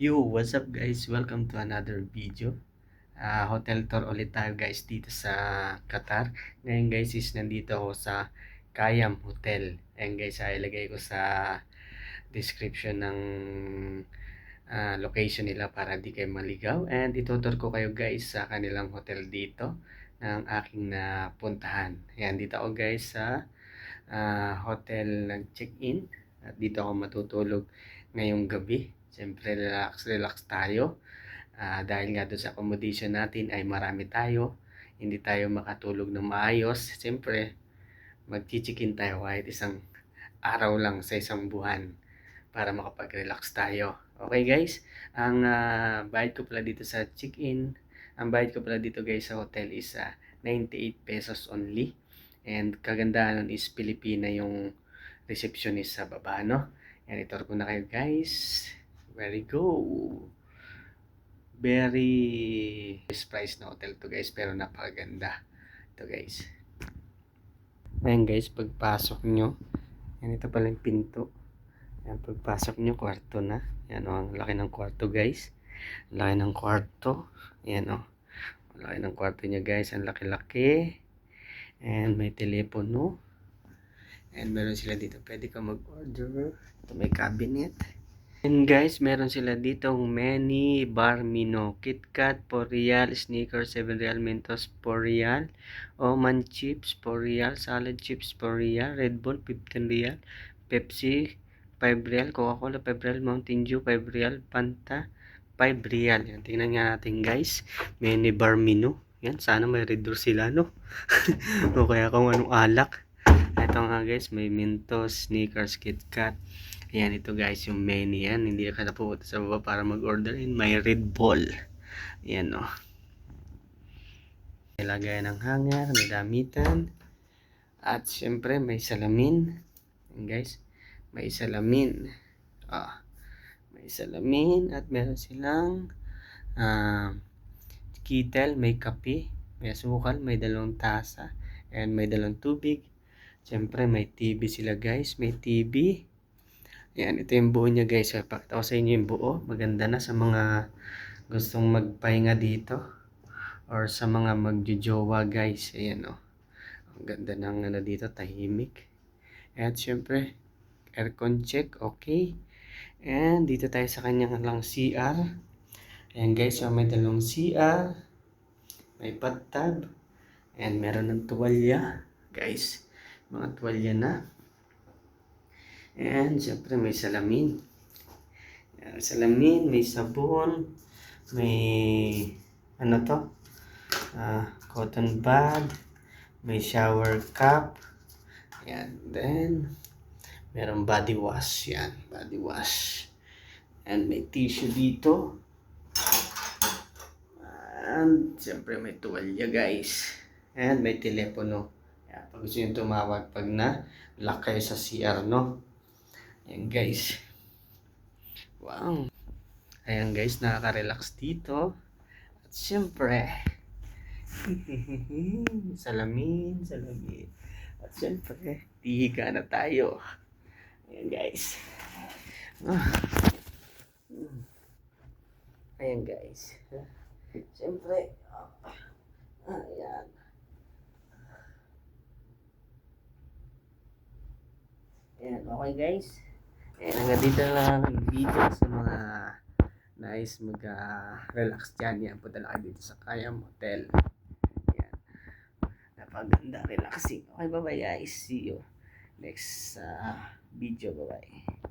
Yo, what's up guys? Welcome to another video. Hotel tour ulit tayo guys dito sa Qatar. Ngayon guys is nandito ako sa Kayam Hotel. Ayan guys, ilagay ko sa description ng location nila para di kayo maligaw. And itutur ko kayo guys sa kanilang hotel dito ng aking napuntahan. Ayan, dito ako guys sa hotel nag-check-in. At dito ako matutulog ngayong gabi. Siyempre, relax tayo. Dahil nga doon sa accommodation natin ay marami tayo. Hindi tayo makatulog ng maayos. Siyempre, mag-check-in tayo kahit isang araw lang sa isang buwan para makapag-relax tayo. Okay guys, ang bayad ko pala dito sa check-in, ang bayad ko pala dito guys sa hotel is 98 pesos only. And kagandahan nun is Pilipina yung receptionist sa baba, no? Yan, itur ko na kayo guys. Very go. Very price na hotel to guys, pero napakaganda. Ito guys. Ayan guys, pagpasok nyo, yan, ito pala yung pinto. Yan, pagpasok nyo, kwarto na. Yan o, ang laki ng kwarto guys. Ang laki ng kwarto. Yan o. Ang laki ng kwarto nyo guys. Ang laki-laki. And may telepono. And meron sila dito. Pwede ka mag-order. Ito may cabinet. And guys, meron sila dito many bar mino. KitKat, 4 real. Snickers, 7 real. Mentos, 4 real. Oman chips, 4 real. Salad chips, 4 real. Red Bull, 15 real. Pepsi, 5 real. Coca-Cola, 5 real. Mountain Dew, 5 real. Fanta, 5 real. Yan, tingnan nga natin guys. Many bar menu. Yan, sana may Red Bull sila, no? O kaya kung anong alak. Ito nga guys, may Mentos, Snickers, KitKat. Ayan, ito guys, yung menu yan. Hindi ka na pupunta sa baba para mag-order. May Red Bull. Ayan o. May lagayan ng hanger, may damitan. At syempre, may salamin. Ayan guys, may salamin. May salamin. At meron silang kettle, may kape, may asukal, may 2 tasa. And may 2 tubig. Syempre, may TV sila guys. May TV. Ayan, ito yung buo niya guys. Pakita ko sa inyo yung buo. Maganda na sa mga gustong magpahinga dito. Or sa mga magjojowa guys. Ayan o. Ang ganda ng dito. Tahimik. At syempre, aircon check. Okay. And dito tayo sa kanyang lang CR. Ayan guys. So may 2 CR. May bathtub. And meron ng tuwalya. Guys. Mga tuwalya na. And syempre may salamin. Salamin, may sabon, may ano to? Cotton bud, may shower cap. Yan, then meron body wash, yan, body wash. And may tissue dito. And syempre may tuwalya guys. And may telepono. Yan, pag gusto nyo tumawag pag na lock kayo sa CR, no? Ayan guys. Wow. Ayan guys, nakaka-relax dito. At syempre, salamin. At syempre, tihiga na tayo. Ayan guys. Ayan guys. Syempre, ayan. Ayan, okay guys. Ayan, hanggang dito lang ang video sa mga nice mag-relax dyan. Yan, punta lang dito sa Kayam Hotel. Yan. Napaganda, relaxing. Okay, bye-bye guys. See you next video. Bye-bye.